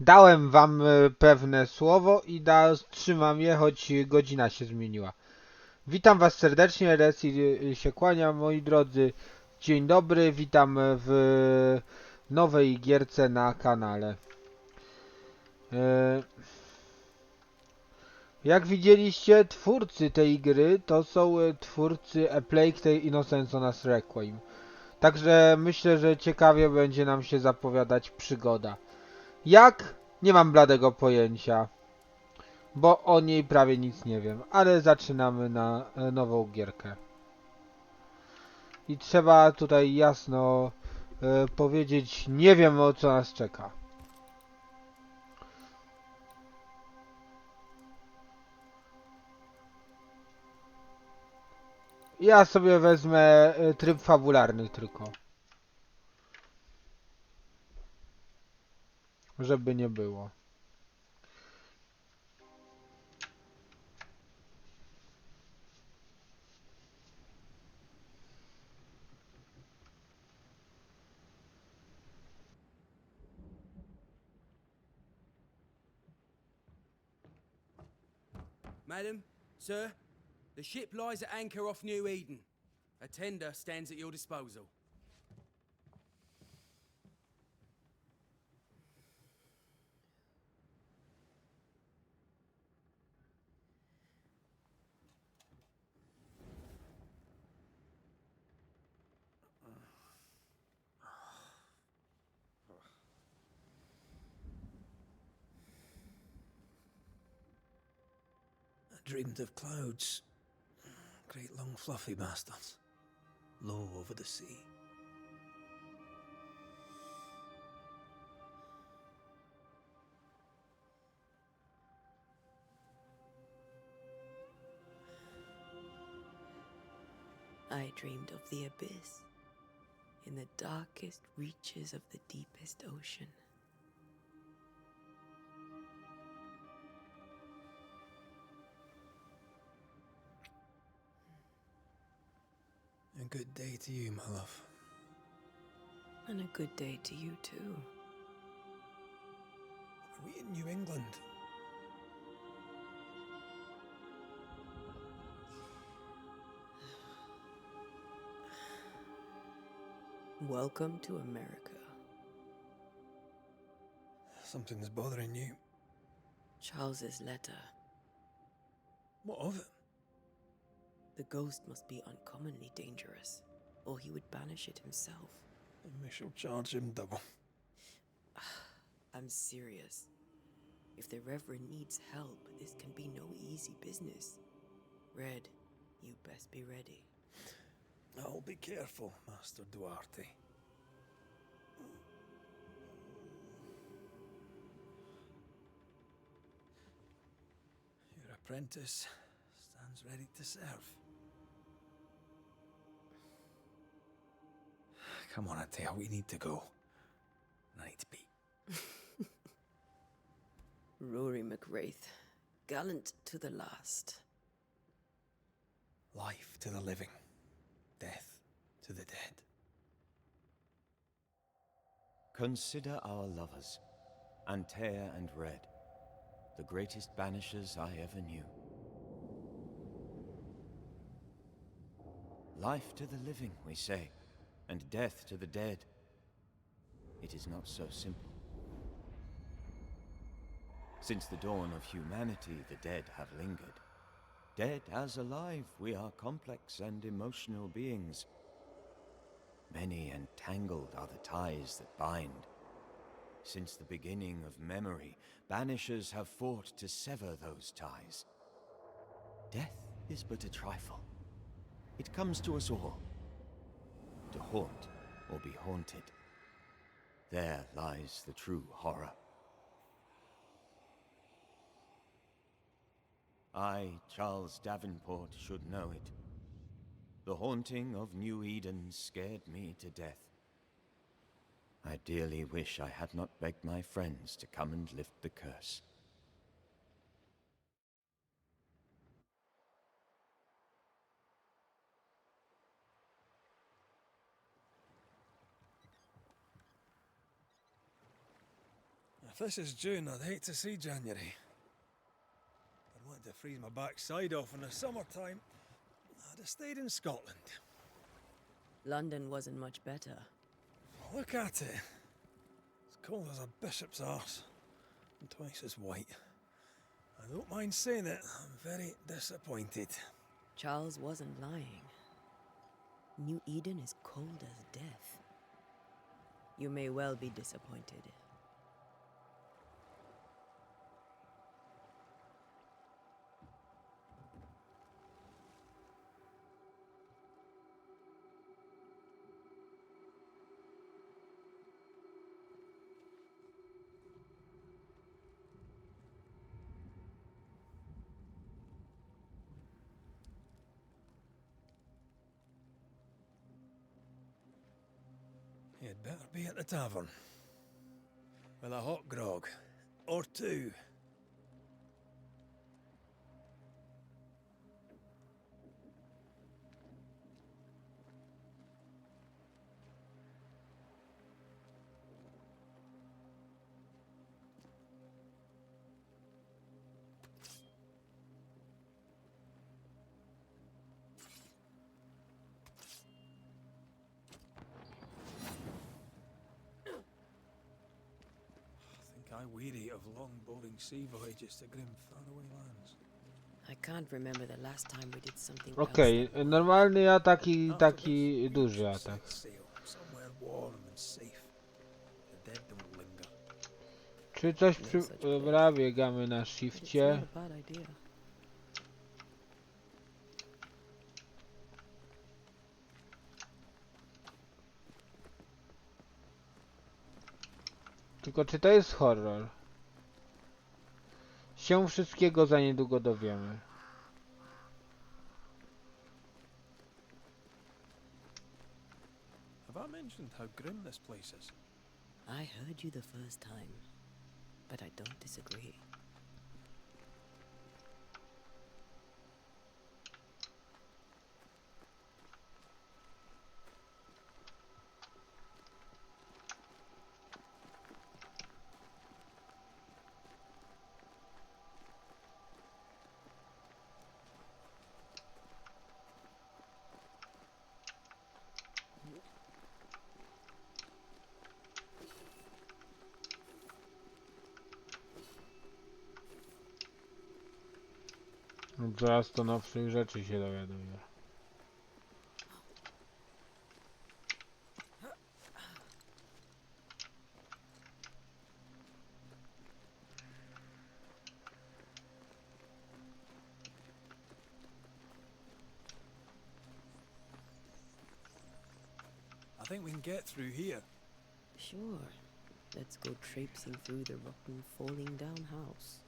Dałem wam pewne słowo i trzymam je, choć godzina się zmieniła. Witam was serdecznie, Resil się kłania, moi drodzy. Dzień dobry, witam w nowej gierce na kanale. Jak widzieliście, twórcy tej gry to są twórcy A Plague Tale Innocence on Us Requiem. Także myślę, że ciekawie będzie nam się zapowiadać przygoda. Jak? Nie mam bladego pojęcia, bo o niej prawie nic nie wiem, ale zaczynamy na nową gierkę. I trzeba tutaj jasno powiedzieć, nie wiem o co nas czeka. Ja sobie wezmę tryb fabularny tylko, żeby nie było. Madam, sir, the ship lies at anchor off New Eden. A tender stands at your disposal. I dreamed of clouds. Great long fluffy bastards. Low over the sea. I dreamed of the abyss, in the darkest reaches of the deepest ocean. A good day to you, my love. And a good day to you too. Are we in New England? Welcome to America. Something's bothering you. Charles's letter. What of it? The ghost must be uncommonly dangerous, or he would banish it himself. And we shall charge him double. I'm serious. If the Reverend needs help, this can be no easy business. Red, you best be ready. I'll be careful, Master Duarte. Your apprentice stands ready to serve. Come on, Atea, we need to go. I need to pee. Rory McWraith, gallant to the last. Life to the living, death to the dead. Consider our lovers, Antea and Red, the greatest banishers I ever knew. Life to the living, we say, and death to the dead. It is not so simple. Since the dawn of humanity, the dead have lingered. Dead as alive, we are complex and emotional beings. Many and tangled are the ties that bind. Since the beginning of memory, banishers have fought to sever those ties. Death is but a trifle. It comes to us all. To haunt or be haunted. There lies the true horror. I, Charles Davenport, should know it. The haunting of New Eden scared me to death. I dearly wish I had not begged my friends to come and lift the curse. If this is June, I'd hate to see January. I'd want to freeze my backside off in the summertime. I'd have stayed in Scotland. London wasn't much better. Look at it. As cold as a bishop's arse. And twice as white. I don't mind saying it, I'm very disappointed. Charles wasn't lying. New Eden is cold as death. You may well be disappointed. You'd better be at the tavern. With a hot grog. Or two. I weary of long, boring sea voyages to grim, faraway lands. I can't remember the last time we did something Okej, normalny atak i taki duży atak. Sail somewhere warm and safe. The dead don't linger. Czy coś Dobra, biegamy na It's shifcie. not a bad idea. Tylko czy to jest horror? Się wszystkiego za niedługo dowiemy. Have I mentioned how grim this place is? I heard you the first time, but I don't disagree. Zaraz to nowszych rzeczy się dowiaduję. I think we can get through here. Sure. Let's go traipsing through the rotten, falling down house.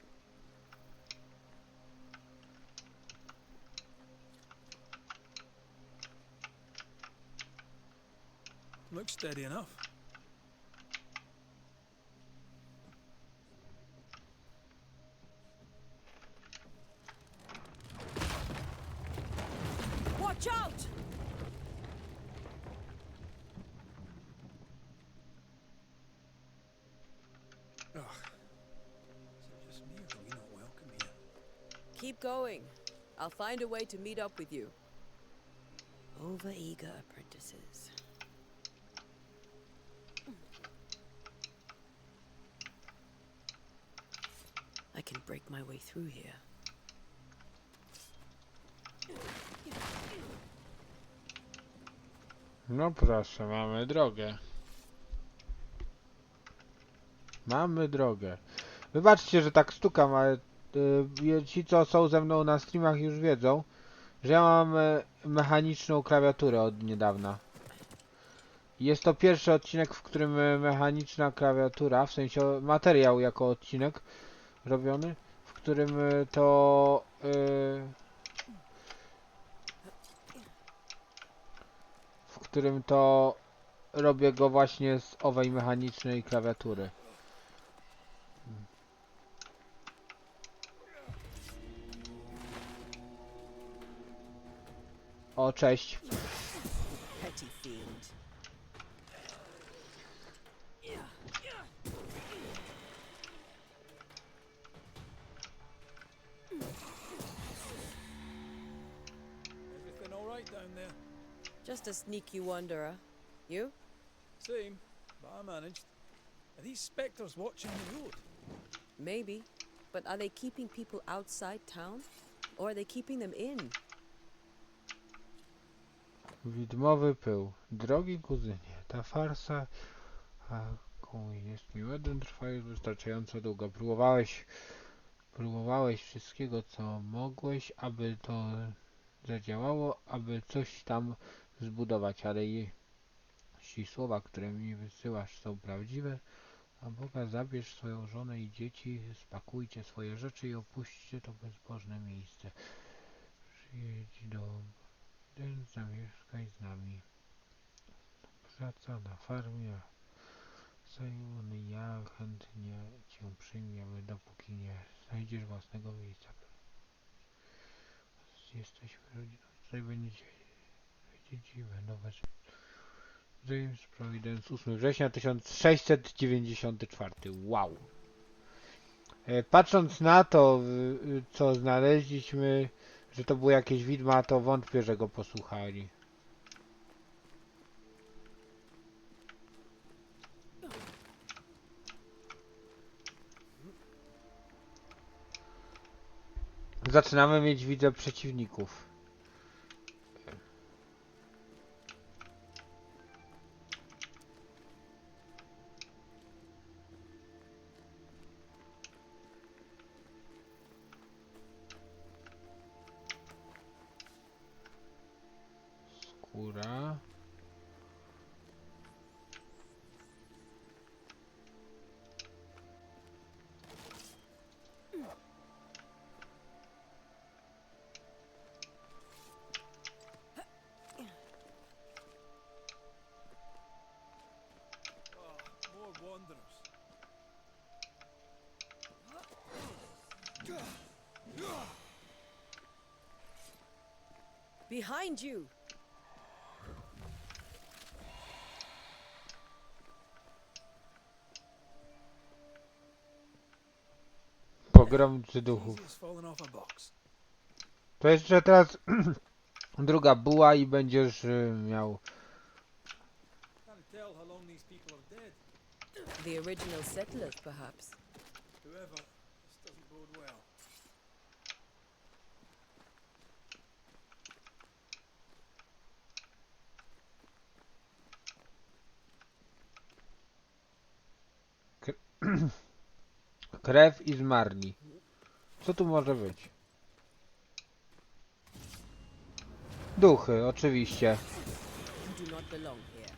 Looks steady enough. Watch out! Ugh. Is it just me or are we not welcome here? Keep going. I'll find a way to meet up with you. Overeager apprentices. I can break my way through here. No proszę, mamy drogę. Mamy drogę. Wybaczcie, że tak stukam, ale ci co są ze mną na streamach już wiedzą, że ja mam mechaniczną klawiaturę od niedawna. Jest to pierwszy odcinek, w którym mechaniczna klawiatura, w sensie materiał jako odcinek robiony, w którym to robię go właśnie z owej mechanicznej klawiatury. O, cześć. Petty fiend. Just a sneaky wanderer. You? Same, but I managed. Are these spectres watching the road? Maybe. But are they keeping people outside town? Or are they keeping them in? Widmowy pył. Drogi kuzynie, ta farsa, jaką jest miłodem, trwa już wystarczająco długo. Próbowałeś wszystkiego, co mogłeś, aby to zadziałało, aby coś tam zbudować, ale jeśli słowa, które mi wysyłasz, są prawdziwe, a Boga, zabierz swoją żonę i dzieci, spakujcie swoje rzeczy i opuśćcie to bezbożne miejsce. Przyjedź do Biden, zamieszkaj z nami. Praca na farmie. Simon, ja chętnie cię przyjmiemy, dopóki nie znajdziesz własnego miejsca. Jesteśmy rodziną, tutaj będzie dziwne nowe życie. James Providence, 8 września 1694. Wow. Patrząc na to, co znaleźliśmy, że to były jakieś widma, to wątpię, że go posłuchali. Zaczynamy mieć, widzę, przeciwników. Skóra. More wanderers. Behind you! Pogromcy duchów. Easy as falling off a box. To jeszcze teraz druga buła i będziesz miał... Can't tell how long these people are dead. The original settlers, perhaps. Whoever, this doesn't bode well. Krew i zmarli. Co tu może być? Duchy, oczywiście. You do not belong here.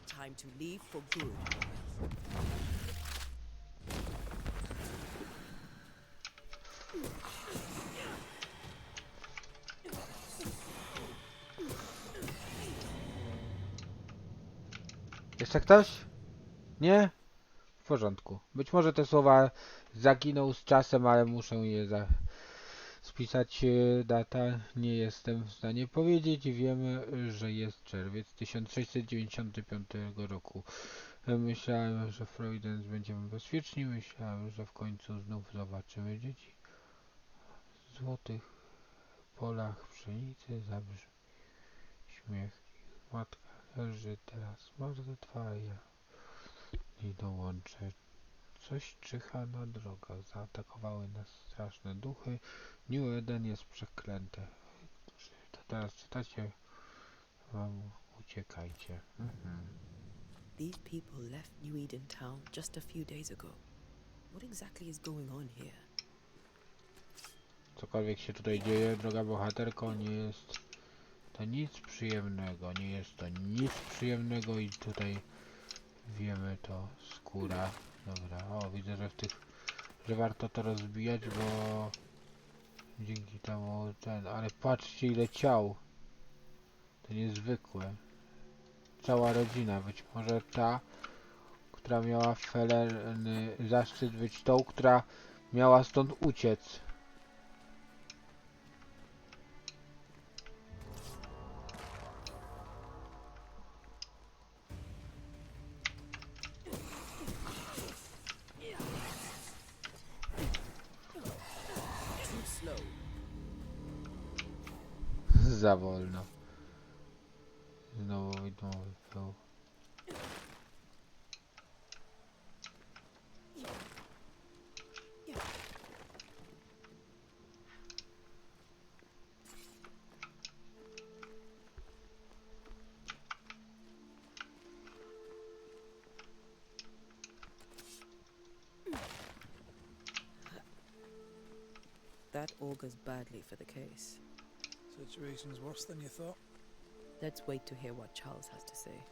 Time to leave for good. Jeszcze ktoś? Nie? W porządku. Być może te słowa zaginą z czasem, ale muszę je spisać. Data nie jestem w stanie powiedzieć. Wiemy, że jest czerwiec 1695 roku. Myślałem, że w Providence będziemy bezpieczni. Myślałem, że w końcu znów zobaczymy dzieci. W złotych polach pszenicy zabrzmi śmiech ich. Matka leży teraz martwa, ja i dołączę. Coś czyha na drogach. Zaatakowały nas straszne duchy. New Eden jest przeklęte. To teraz czytacie. Wam uciekajcie. These people left New Eden town just a few days ago. What exactly is going on here? Cokolwiek się tutaj dzieje, droga bohaterko, nie jest to nic przyjemnego. Nie jest to nic przyjemnego i tutaj wiemy to. Skóra. Dobra, o, widzę, że warto to rozbijać, bo dzięki temu ale patrzcie ile ciał. To niezwykłe. Cała rodzina, być może ta, która miała felerny zaszczyt być tą, która miała stąd uciec. za wolno. Znowu widmowy był. That augurs badly for the case. Situation's worse than you thought. Let's wait to hear what Charles has to say.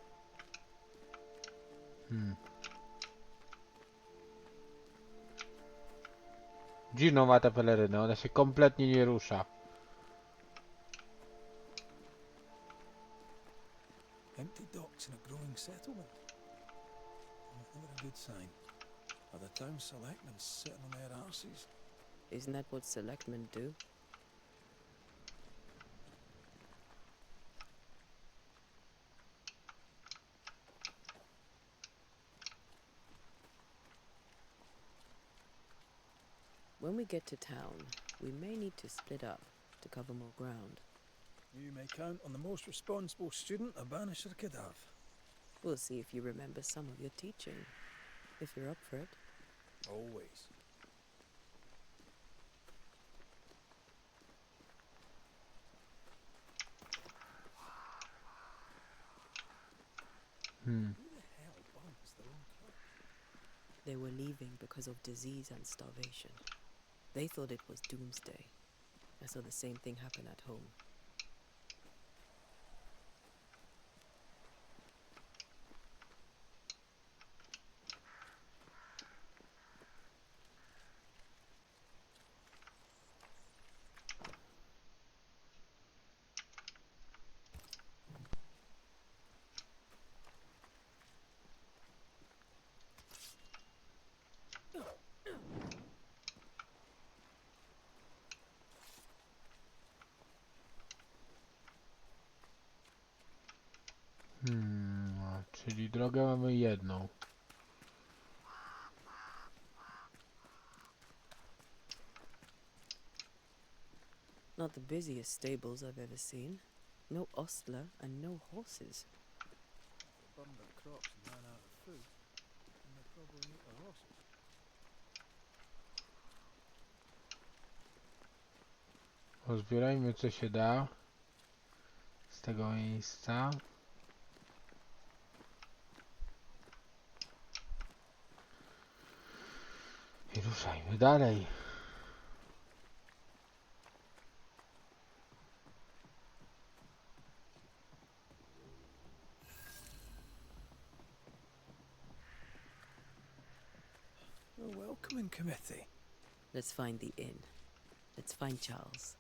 Dziwną ma tę pelerynę, ona się kompletnie nie rusza. Empty docks in a growing settlement. Never a good sign. Are the town selectmen sitting on their arses? Isn't that what selectmen do? When we get to town, we may need to split up to cover more ground. You may count on the most responsible student a Banisher could have. We'll see if you remember some of your teaching, if you're up for it. Always. Who the hell bumps their own clock? They were leaving because of disease and starvation. They thought it was doomsday. I saw the same thing happen at home. Czyli drogę mamy jedną. Not the busiest stables I've ever seen. No ostler and no horses. They burned their crops and ran out of food. And they probably ate their horses. Pozbierajmy co się da z tego miejsca. I ruszajmy dalej. A welcoming committee. Let's find the inn. Let's find Charles.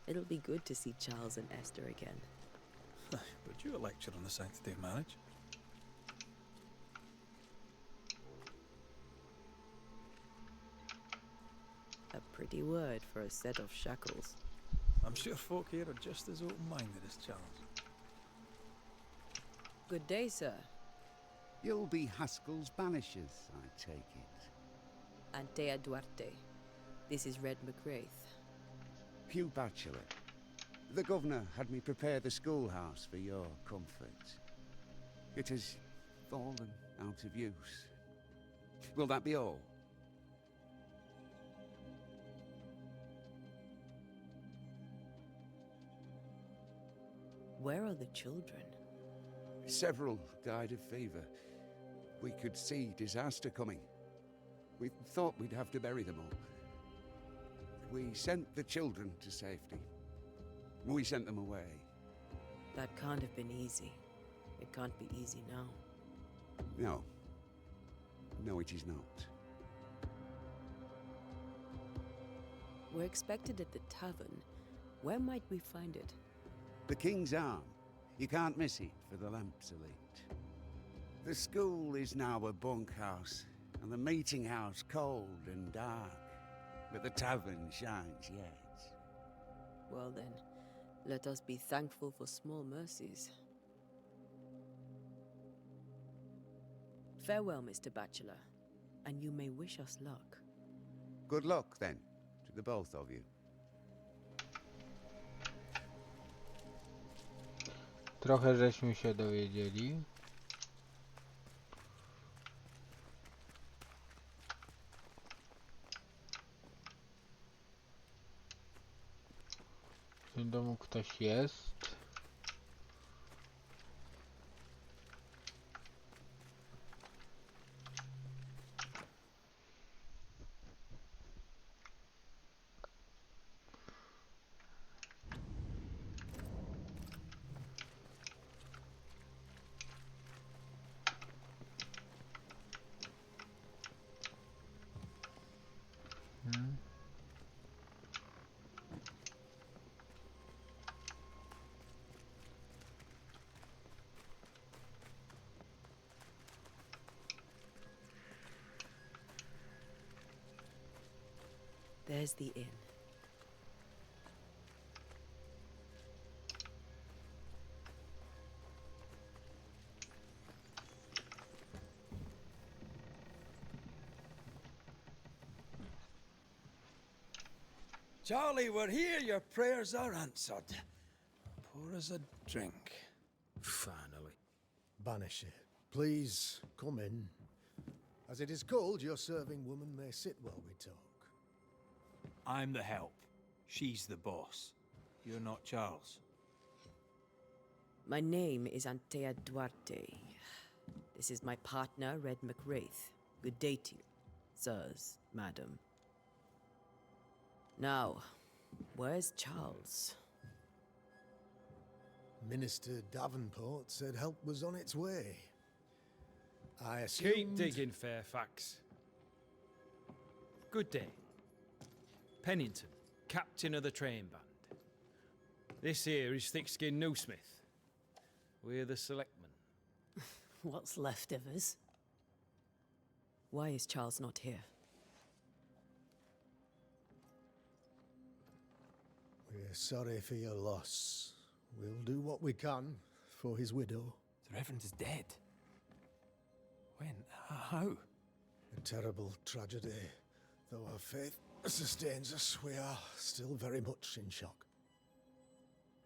It'll be good to see Charles and Esther again. Would you a lecture on the sanctity of marriage? A pretty word for a set of shackles. I'm sure folk here are just as open-minded as Charles. Good day, sir. You'll be Haskell's Banishers, I take it. Antea Duarte. This is Red McWraith. Hugh Bachelor. The governor had me prepare the schoolhouse for your comfort. It has fallen out of use. Will that be all? Where are the children? Several died of fever. We could see disaster coming. We thought we'd have to bury them all. We sent the children to safety. We sent them away. That can't have been easy. It can't be easy now. No. No, it is not. We're expected at the tavern. Where might we find it? The King's Arm. You can't miss it, for the lamps are lit. The school is now a bunkhouse, and the meeting house cold and dark. But the tavern shines yet. Well then, let us be thankful for small mercies. Farewell, Mr. Bachelor. and you may wish us luck. Good luck, then, to the both of you. Trochę żeśmy się dowiedzieli. W tym domu ktoś jest. There's the inn. Charlie, we're here. Your prayers are answered. Pour us a drink. Finally. Banisher, please come in. As it is cold, your serving woman may sit while we talk. I'm the help. She's the boss. You're not Charles. My name is Antea Duarte. This is my partner, Red McWraith. Good day to you, sirs, madam. Now, where's Charles? Minister Davenport said help was on its way. I assumed... Keep digging, Fairfax. Good day. Pennington, captain of the train band. This here is thick-skinned Newsmith. We're the selectmen. What's left of us? Why is Charles not here? We're sorry for your loss. We'll do what we can for his widow. The Reverend is dead. When? How? A terrible tragedy. Though our faith sustains us, we are still very much in shock.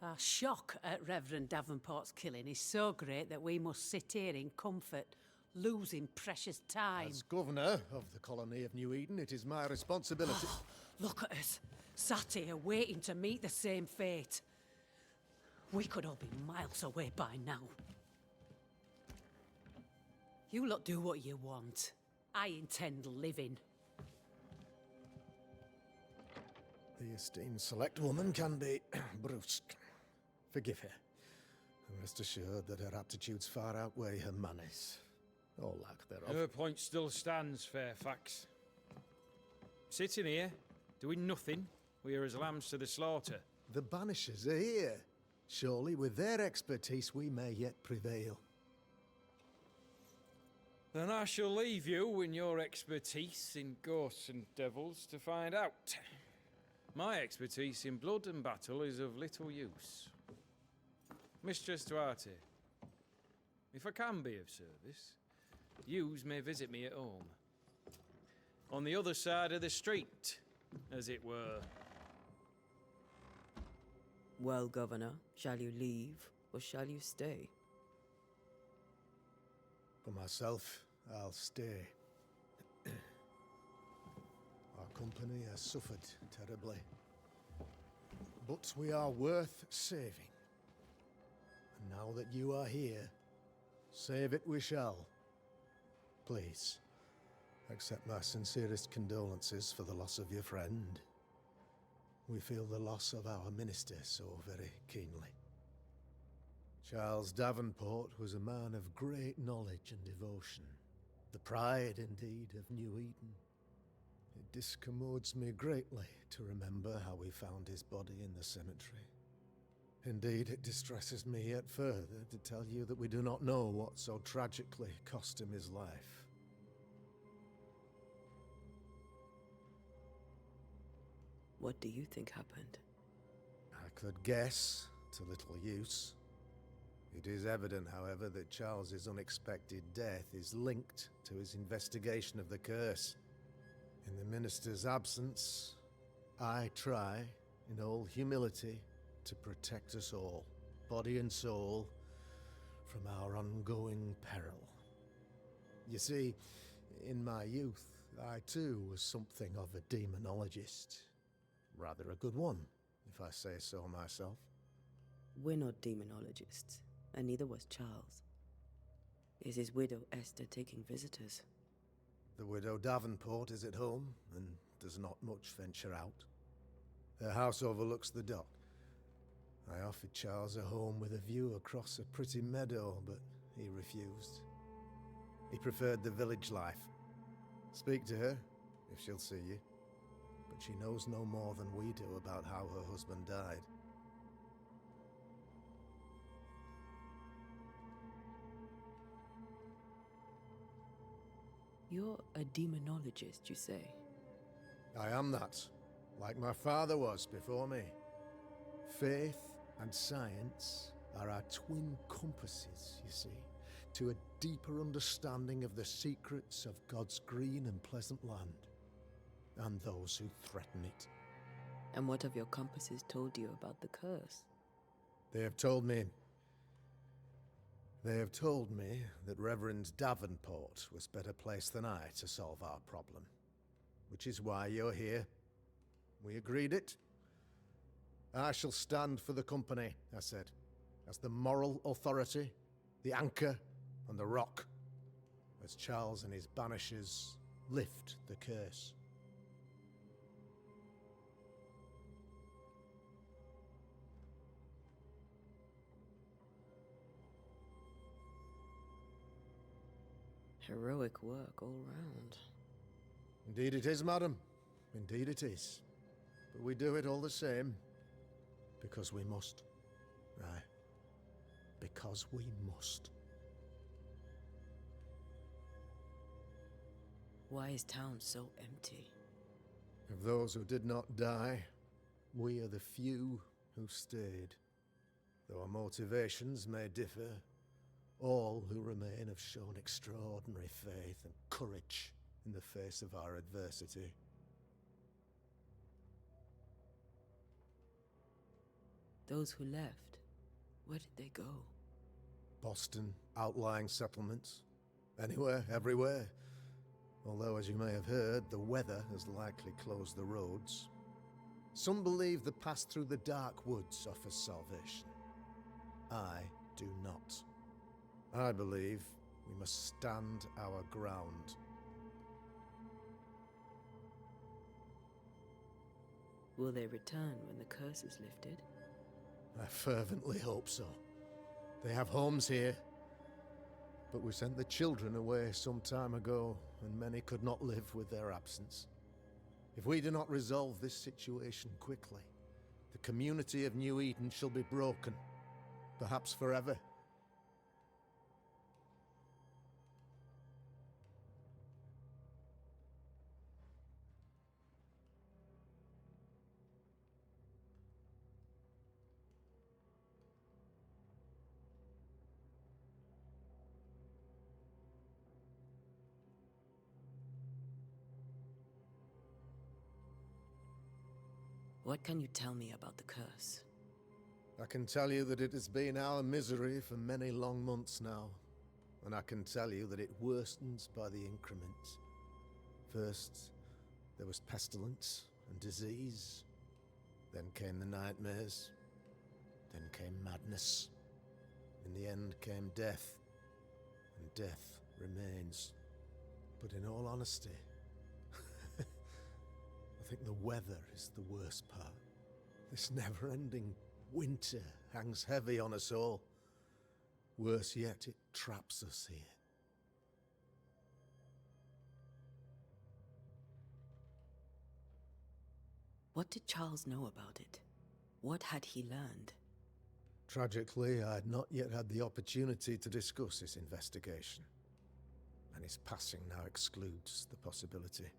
Our shock at Reverend Davenport's killing is so great that we must sit here in comfort, losing precious time. As governor of the colony of New Eden, it is my responsibility... Look at us, sat here waiting to meet the same fate. We could all be miles away by now. You lot do what you want. I intend living. The esteemed select woman can be brusque. Forgive her. And rest assured that her aptitudes far outweigh her manners. Or lack thereof. Her point still stands, Fairfax. Sitting here, doing nothing, we are as lambs to the slaughter. The Banishers are here. Surely with their expertise we may yet prevail. Then I shall leave you and your expertise in ghosts and devils to find out. My expertise in blood and battle is of little use. Mistress Duarte, if I can be of service, yous may visit me at home. On the other side of the street, as it were. Well, Governor, shall you leave or shall you stay? For myself, I'll stay. Our company has suffered terribly. But we are worth saving. And now that you are here, save it we shall. Please, accept my sincerest condolences for the loss of your friend. We feel the loss of our minister so very keenly. Charles Davenport was a man of great knowledge and devotion. The pride, indeed, of New Eden. It discommodes me greatly to remember how we found his body in the cemetery. Indeed, it distresses me yet further to tell you that we do not know what so tragically cost him his life. What do you think happened? I could guess, to little use. It is evident, however, that Charles's unexpected death is linked to his investigation of the curse. In the minister's absence, I try, in all humility, to protect us all, body and soul, from our ongoing peril. You see, in my youth, I too was something of a demonologist. Rather a good one, if I say so myself. We're not demonologists, and neither was Charles. Is his widow Esther taking visitors? The widow Davenport is at home, and does not much venture out. Her house overlooks the dock. I offered Charles a home with a view across a pretty meadow, but he refused. He preferred the village life. Speak to her, if she'll see you. But she knows no more than we do about how her husband died. You're a demonologist, you say? I am that, like my father was before me. Faith and science are our twin compasses, you see, to a deeper understanding of the secrets of God's green and pleasant land, and those who threaten it. And what have your compasses told you about the curse? They have told me that Reverend Davenport was better placed than I to solve our problem. Which is why you're here. We agreed it. I shall stand for the company, I said, as the moral authority, the anchor, and the rock, as Charles and his Banishers lift the curse. Heroic work all round. Indeed it is, madam. Indeed it is. But we do it all the same. Because we must. Aye. Because we must. Why is town so empty? Of those who did not die, we are the few who stayed. Though our motivations may differ, all who remain have shown extraordinary faith and courage in the face of our adversity. Those who left, where did they go? Boston, outlying settlements. Anywhere, everywhere. Although, as you may have heard, the weather has likely closed the roads. Some believe the path through the dark woods offers salvation. I do not. I believe we must stand our ground. Will they return when the curse is lifted? I fervently hope so. They have homes here. But we sent the children away some time ago, and many could not live with their absence. If we do not resolve this situation quickly, the community of New Eden shall be broken, perhaps forever. What can you tell me about the curse? I can tell you that it has been our misery for many long months now, and I can tell you that it worstens by the increments. First, there was pestilence and disease. Then came the nightmares. Then came madness. In the end came death, and death remains. But in all honesty, I think the weather is the worst part. This never-ending winter hangs heavy on us all. Worse yet, it traps us here. What did Charles know about it? What had he learned? Tragically, I had not yet had the opportunity to discuss this investigation, and his passing now excludes the possibility.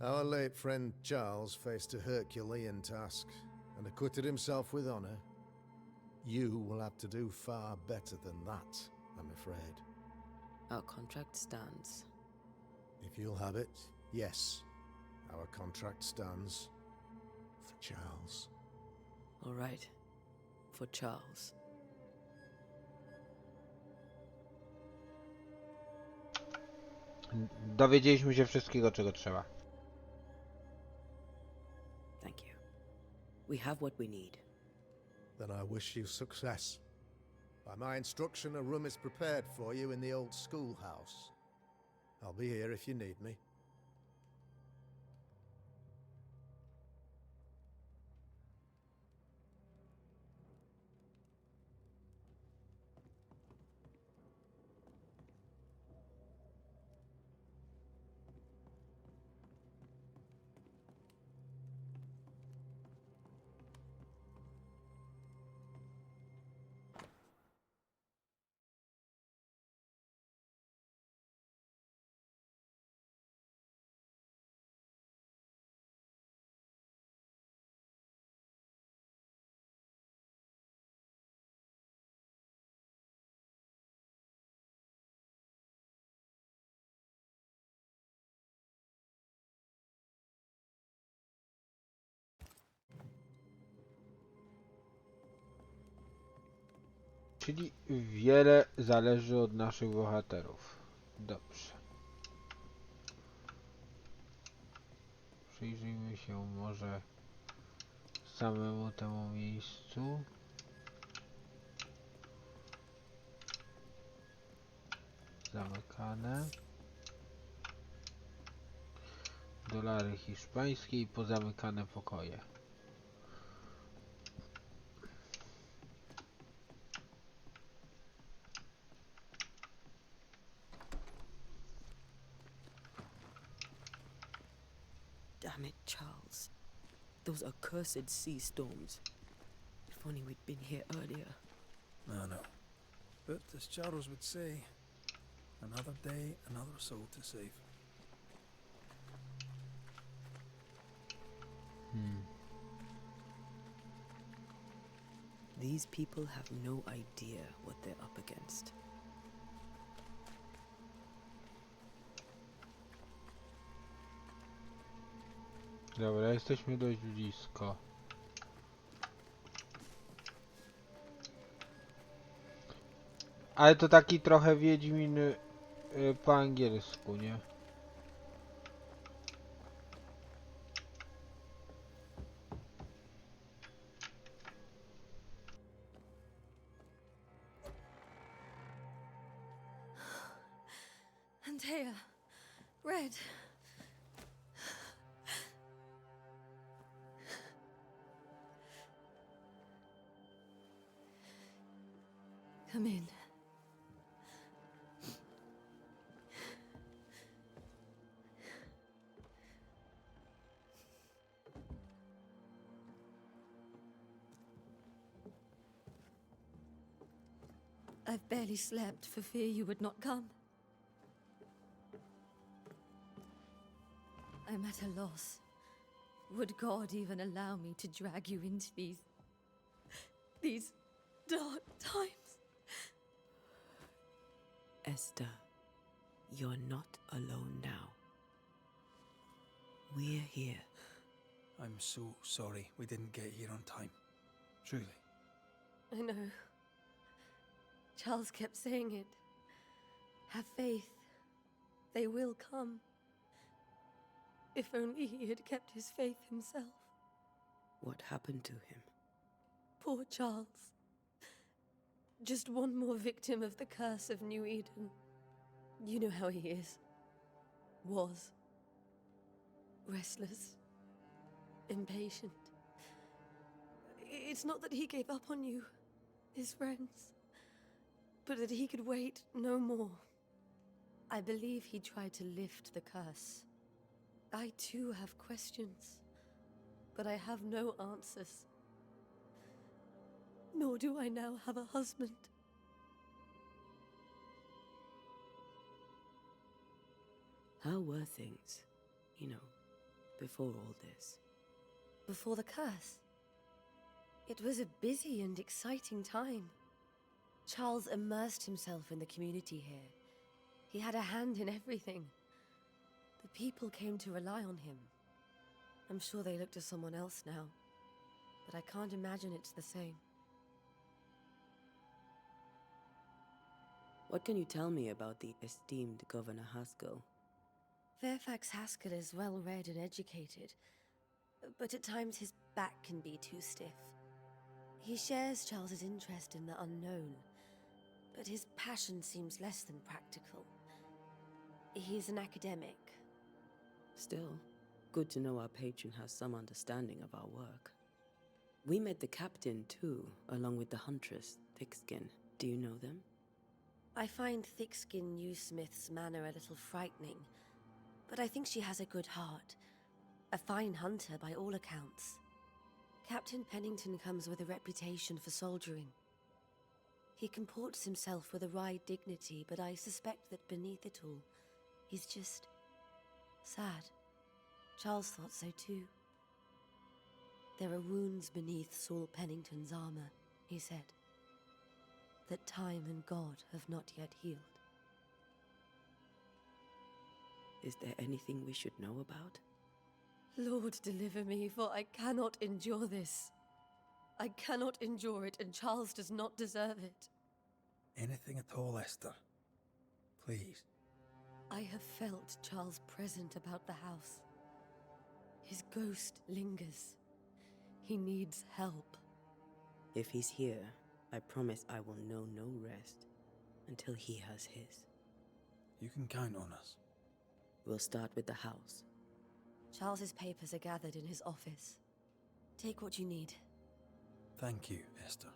Our late friend Charles faced a Herculean task, and acquitted himself with honor. You will have to do far better than that, I'm afraid. Our contract stands. If you'll have it, yes. Our contract stands for Charles. All right. For Charles. Dowiedzieliśmy się wszystkiego, czego trzeba. Thank you. We have what we need. Then I wish you success. By my instruction, a room is prepared for you in the old schoolhouse. I'll be here if you need me. Czyli wiele zależy od naszych bohaterów. Dobrze. Przyjrzyjmy się może samemu temu miejscu. Zamykane. Dolary hiszpańskie i pozamykane pokoje. Damn it, Charles. Those accursed sea storms. If only we'd been here earlier. I know. But as Charles would say, another day, another soul to save. These people have no idea what they're up against. Dobra, jesteśmy dość blisko. Ale to taki trochę Wiedźmin po angielsku, nie? Antea, Red. Come in. I've barely slept for fear you would not come. I'm at a loss. Would God even allow me to drag you into these dark times? Esther, you're not alone now. We're here. I'm so sorry we didn't get here on time. Truly. I know. Charles kept saying it. Have faith. They will come. If only he had kept his faith himself. What happened to him? Poor Charles. Just one more victim of the curse of New Eden. You know how he is. Was. Restless. Impatient. It's not that he gave up on you, his friends, but that he could wait no more. I believe he tried to lift the curse. I too have questions, but I have no answers. Nor do I now have a husband. How were things, before all this? Before the curse? It was a busy and exciting time. Charles immersed himself in the community here. He had a hand in everything. The people came to rely on him. I'm sure they look to someone else now, but I can't imagine it's the same. What can you tell me about the esteemed Governor Haskell? Fairfax Haskell is well read and educated, but at times his back can be too stiff. He shares Charles's interest in the unknown, but his passion seems less than practical. He's an academic. Still, good to know our patron has some understanding of our work. We met the captain, too, along with the huntress, Thickskin. Do you know them? I find Thickskin Newsmith's manner a little frightening, but I think she has a good heart. A fine hunter by all accounts. Captain Pennington comes with a reputation for soldiering. He comports himself with a wry dignity, but I suspect that beneath it all, he's just sad. Charles thought so too. There are wounds beneath Saul Pennington's armor, he said, that time and God have not yet healed. Is there anything we should know about? Lord, deliver me, for I cannot endure this. I cannot endure it, and Charles does not deserve it. Anything at all, Esther. Please. I have felt Charles present about the house. His ghost lingers. He needs help. If he's here, I promise I will know no rest until he has his. You can count on us. We'll start with the house. Charles's papers are gathered in his office. Take what you need. Thank you, Esther.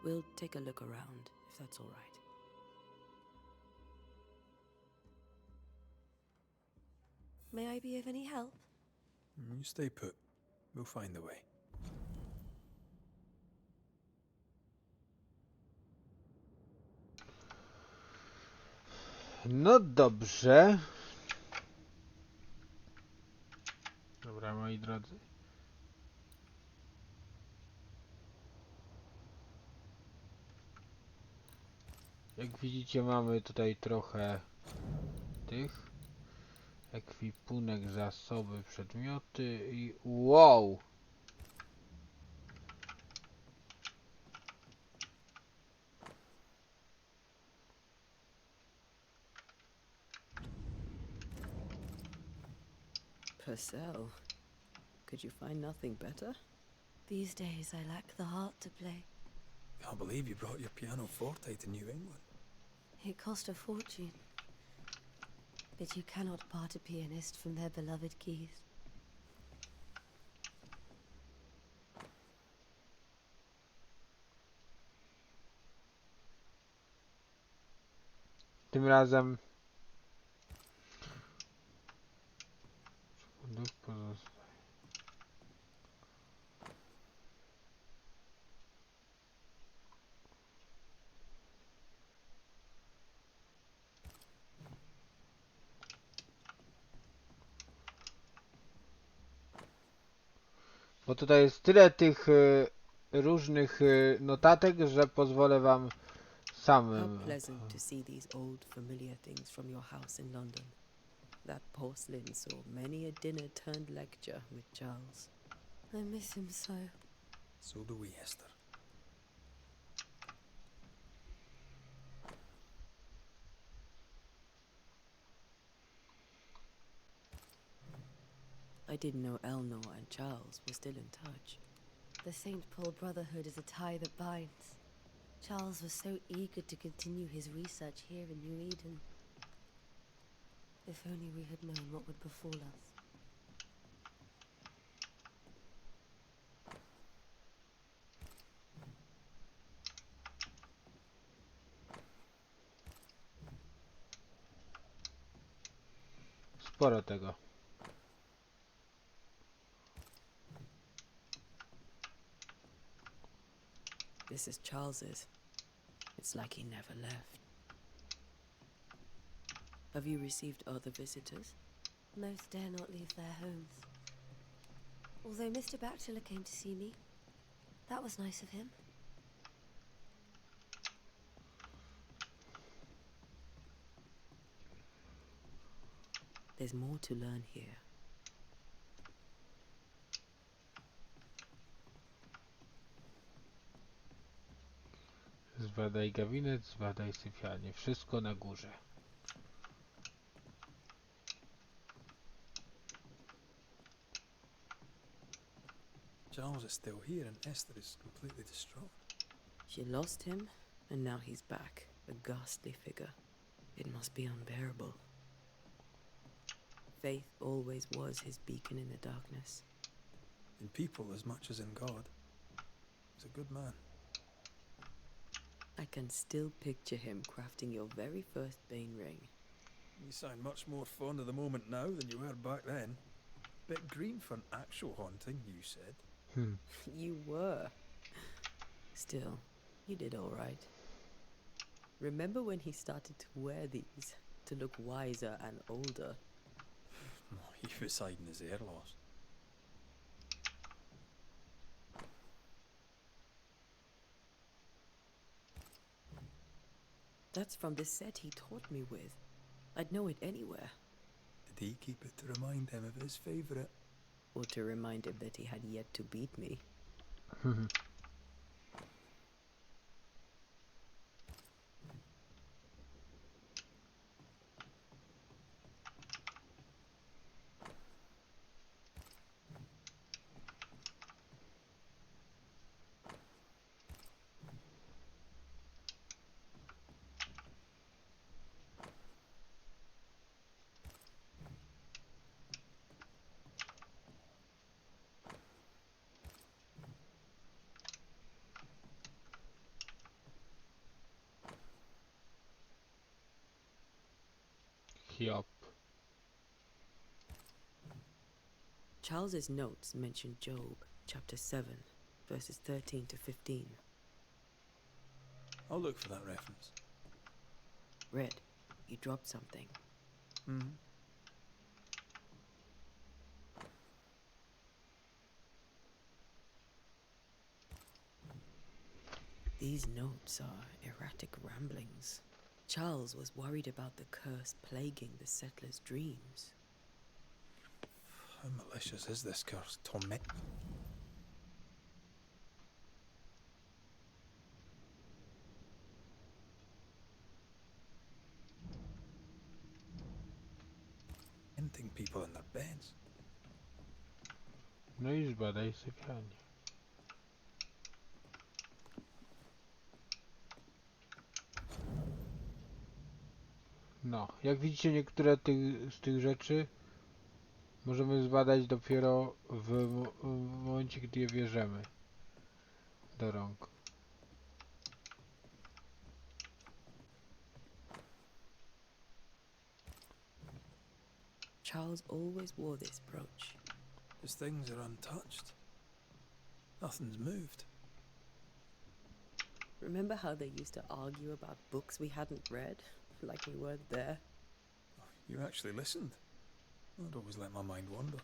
We'll take a look around, if that's all right. May I be of any help? You stay put. We'll find a way. No dobrze. Dobra, moi drodzy. Jak widzicie, mamy tutaj trochę tych. Ekwipunek, zasoby, przedmioty i wow! Purcell, could you find nothing better? These days I lack the heart to play. Can't believe you brought your pianoforte to New England. It cost a fortune. But you cannot part a pianist from their beloved keys. Tym razem bo tutaj jest tyle tych różnych notatek, że pozwolę wam How samym. pleasant to see these old familiar things from your house in London. That porcelain saw many a dinner turned lecture with Charles. I miss him so. So do we, Esther. I didn't know Eleanor and Charles were still in touch. The St. Paul Brotherhood is a tie that binds. Charles was so eager to continue his research here in New Eden. If only we had known what would befall us. Sporo tego. This is Charles's. It's like he never left. Have you received other visitors? Most dare not leave their homes. Although Mr. Bachelor came to see me, that was nice of him. There's more to learn here. Zbadaj gabinet, zbadaj sypialnię. Wszystko na górze. Charles is still here and Esther is completely distraught. She lost him, and now he's back, a ghastly figure. It must be unbearable. Faith always was his beacon in the darkness. In people as much as in God. He's a good man. I can still picture him crafting your very first Bane ring. You sound much more fond of the moment now than you were back then. Bit green for an actual haunting, you said. You were. Still, you did all right. Remember when he started to wear these to look wiser and older? He was hiding his hair loss. That's from the set he taught me with. I'd know it anywhere. Did he keep it to remind him of his favourite? Or to remind him that he had yet to beat me. Yup. Charles's notes mention Job, chapter 7, verses 13 to 15. I'll look for that reference. Red, you dropped something. These notes are erratic ramblings. Charles was worried about the curse plaguing the settlers' dreams. How malicious is this curse, Tommy? Hinting people in their beds. No i zbadaj sypialnię. No, jak widzicie, niektóre z tych rzeczy możemy zbadać dopiero w momencie, gdy je bierzemy do rąk. Charles always wore this brooch. His things are untouched. Nothing's moved. Remember how they used to argue about books we hadn't read? Like we weren't there? You actually listened. I'd always let my mind wander.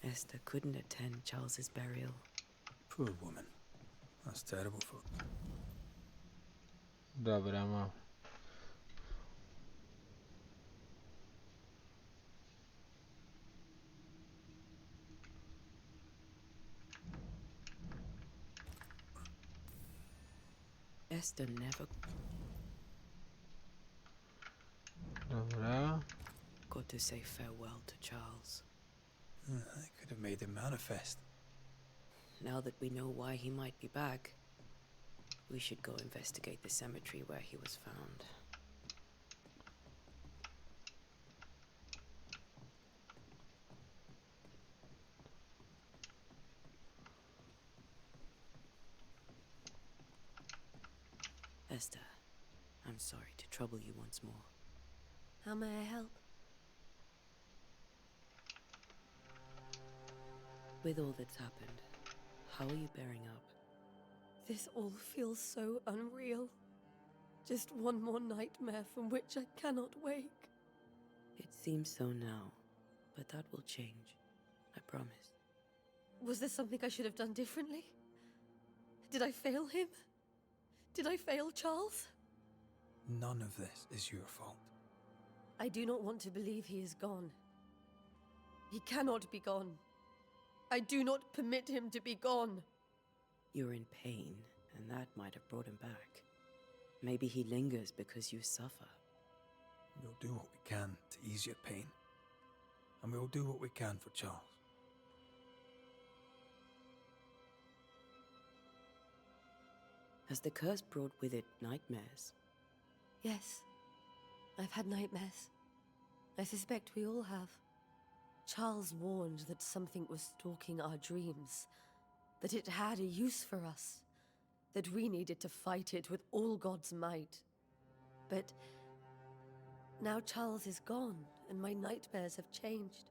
Esther couldn't attend Charles's burial. Poor woman. That's terrible for her. Dobra, mam. Esther never Dobra. got to say farewell to Charles. I could have made him manifest. Now that we know why he might be back, we should go investigate the cemetery where he was found. Esther, I'm sorry to trouble you once more. How may I help? With all that's happened, how are you bearing up? This all feels so unreal. Just one more nightmare from which I cannot wake. It seems so now, but that will change. I promise. Was there something I should have done differently? Did I fail him? Did I fail Charles? None of this is your fault. I do not want to believe he is gone. He cannot be gone. I do not permit him to be gone. You're in pain, and that might have brought him back. Maybe he lingers because you suffer. We'll do what we can to ease your pain. And we'll do what we can for Charles. Has the curse brought with it nightmares? Yes, I've had nightmares. I suspect we all have. Charles warned that something was stalking our dreams, that it had a use for us, that we needed to fight it with all God's might. But now Charles is gone, and my nightmares have changed.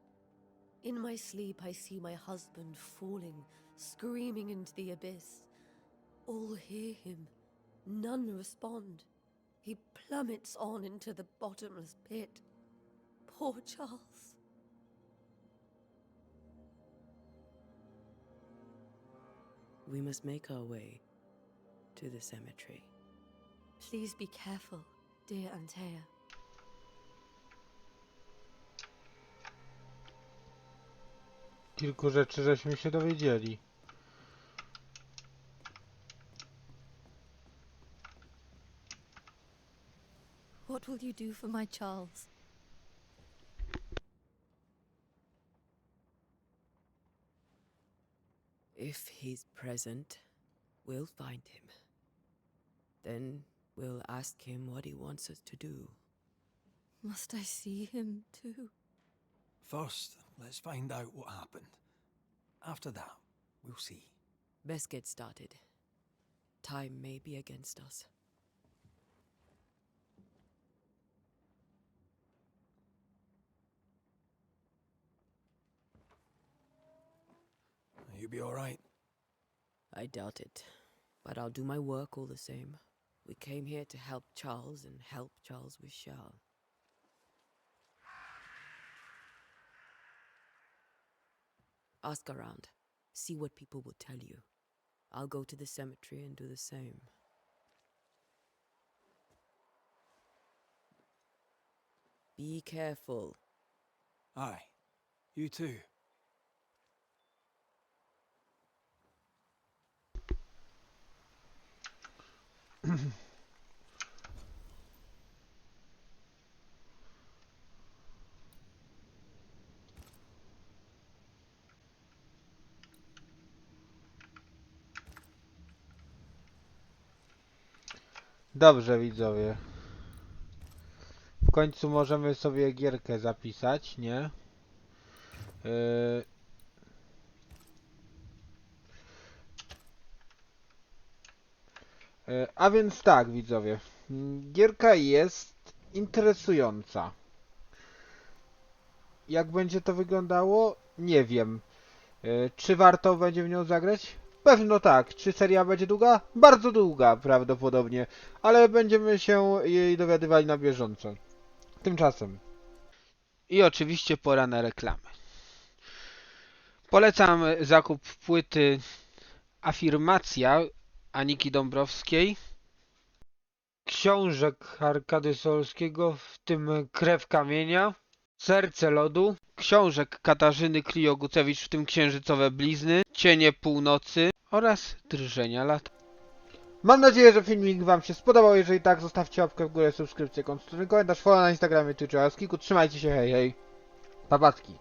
In my sleep, I see my husband falling, screaming into the abyss. All hear him. None respond. He plummets on into the bottomless pit. Poor Charles. We must make our way to the cemetery. Please be careful, dear Antea. Kilku rzeczy żeśmy się dowiedzieli. What will you do for my Charles? If he's present, we'll find him. Then we'll ask him what he wants us to do. Must I see him too? First, let's find out what happened. After that, we'll see. Best get started. Time may be against us. You be all right? I doubt it, but I'll do my work all the same. We came here to help Charles, and help Charles we shall. Ask around. See what people will tell you. I'll go to the cemetery and do the same. Be careful. Aye. You too. Dobrze, widzowie. W końcu możemy sobie gierkę zapisać, nie? A więc tak, widzowie. Gierka jest interesująca. Jak będzie to wyglądało? Nie wiem. Czy warto będzie w nią zagrać? Pewno tak. Czy seria będzie długa? Bardzo długa prawdopodobnie. Ale będziemy się jej dowiadywali na bieżąco. Tymczasem. I oczywiście pora na reklamy. Polecam zakup płyty Afirmacja Aniki Dąbrowskiej, książek Arkady Solskiego, w tym Krew Kamienia, Serce Lodu, książek Katarzyny Klijo-Gucewicz, w tym Księżycowe Blizny, Cienie Północy oraz Drżenia Lat. Mam nadzieję, że filmik wam się spodobał. Jeżeli tak, zostawcie łapkę w górę, subskrypcję, komentarz, follow na Instagramie, Twitchu oraz Kiku. Trzymajcie się, hej hej. Papatki.